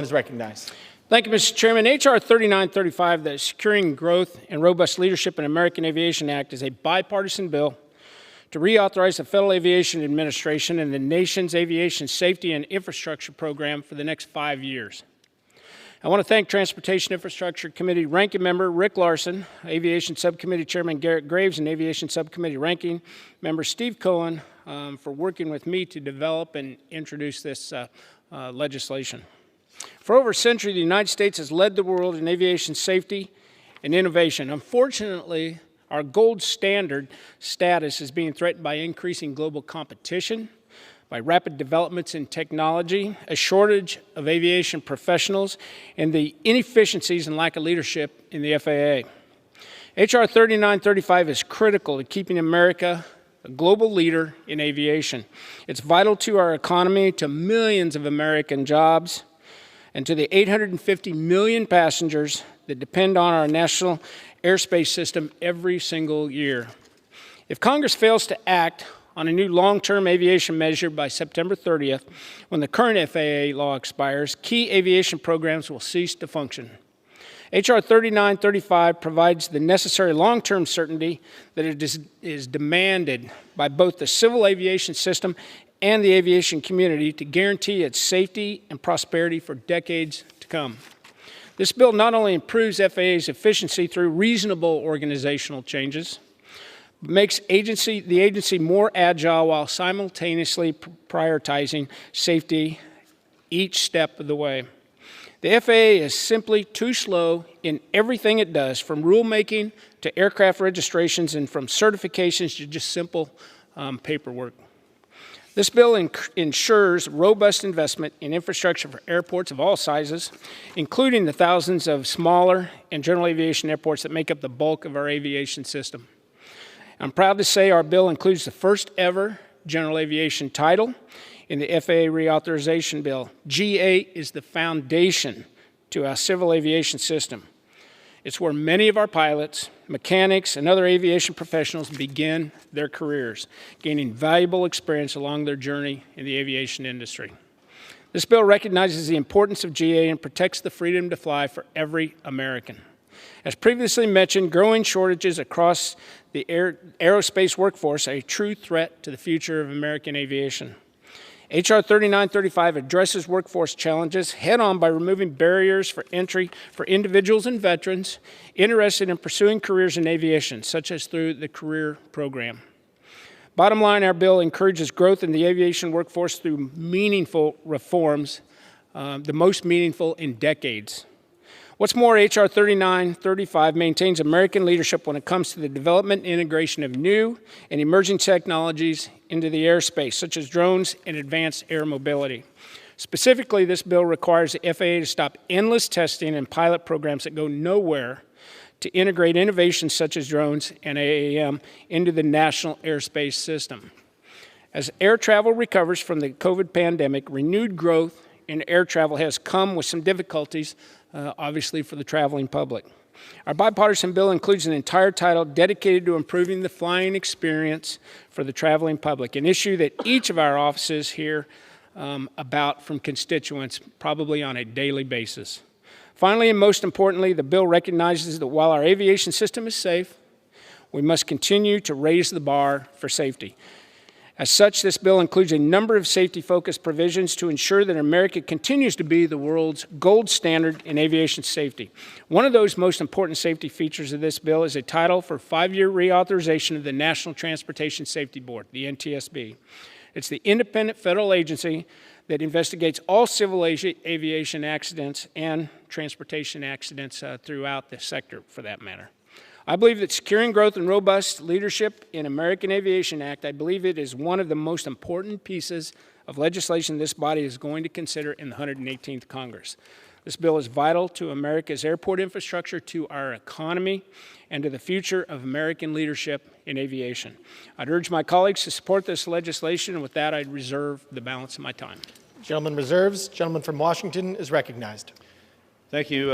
Is recognized. Thank you, Mr. Chairman. H.R. 3935, the Securing Growth and Robust Leadership in American Aviation Act, is a bipartisan bill to reauthorize the Federal Aviation Administration and the nation's aviation safety and infrastructure program for the next 5 years. I want to thank Transportation Infrastructure Committee Ranking Member Rick Larson, Aviation Subcommittee Chairman Garrett Graves, and Aviation Subcommittee Ranking Member Steve Cohen for working with me to develop and introduce this legislation. For over a century, the United States has led the world in aviation safety and innovation. Unfortunately, our gold standard status is being threatened by increasing global competition, by rapid developments in technology, a shortage of aviation professionals, and the inefficiencies and lack of leadership in the FAA. H.R. 3935 is critical to keeping America a global leader in aviation. It's vital to our economy, to millions of American jobs, and to the 850 million passengers that depend on our national airspace system every single year. If Congress fails to act on a new long-term aviation measure by September 30th, when the current FAA law expires, key aviation programs will cease to function. H.R. 3935 provides the necessary long-term certainty that it is demanded by both the civil aviation system and the aviation community to guarantee its safety and prosperity for decades to come. This bill not only improves FAA's efficiency through reasonable organizational changes, but makes the agency more agile while simultaneously prioritizing safety each step of the way. The FAA is simply too slow in everything it does, from rulemaking to aircraft registrations and from certifications to just simple paperwork. This bill ensures robust investment in infrastructure for airports of all sizes, including the thousands of smaller and general aviation airports that make up the bulk of our aviation system. I'm proud to say our bill includes the first ever general aviation title in the FAA Reauthorization Bill. GA is the foundation to our civil aviation system. It's where many of our pilots, mechanics, and other aviation professionals begin their careers, gaining valuable experience along their journey in the aviation industry. This bill recognizes the importance of GA and protects the freedom to fly for every American. As previously mentioned, growing shortages across the aerospace workforce are a true threat to the future of American aviation. H.R. 3935 addresses workforce challenges head-on by removing barriers for entry for individuals and veterans interested in pursuing careers in aviation, such as through the Career Program. Bottom line, our bill encourages growth in the aviation workforce through meaningful reforms, the most meaningful in decades. What's more, H.R. 3935 maintains American leadership when it comes to the development and integration of new and emerging technologies into the airspace, such as drones and advanced air mobility. Specifically, this bill requires the FAA to stop endless testing and pilot programs that go nowhere to integrate innovations such as drones and AAM into the national airspace system. As air travel recovers from the COVID pandemic, renewed growth in air travel has come with some difficulties, obviously, for the traveling public. Our bipartisan bill includes an entire title dedicated to improving the flying experience for the traveling public, an issue that each of our offices hear about from constituents probably on a daily basis. Finally, and most importantly, the bill recognizes that while our aviation system is safe, we must continue to raise the bar for safety. As such, this bill includes a number of safety-focused provisions to ensure that America continues to be the world's gold standard in aviation safety. One of those most important safety features of this bill is a title for 5-year reauthorization of the National Transportation Safety Board, the NTSB. It's the independent federal agency that investigates all civil aviation accidents and transportation accidents throughout the sector, for that matter. I believe that Securing Growth and Robust Leadership in American Aviation Act, I believe it is one of the most important pieces of legislation this body is going to consider in the 118th Congress. This bill is vital to America's airport infrastructure, to our economy, and to the future of American leadership in aviation. I'd urge my colleagues to support this legislation, and with that, I'd reserve the balance of my time. Gentleman reserves. Gentleman from Washington is recognized. Thank you.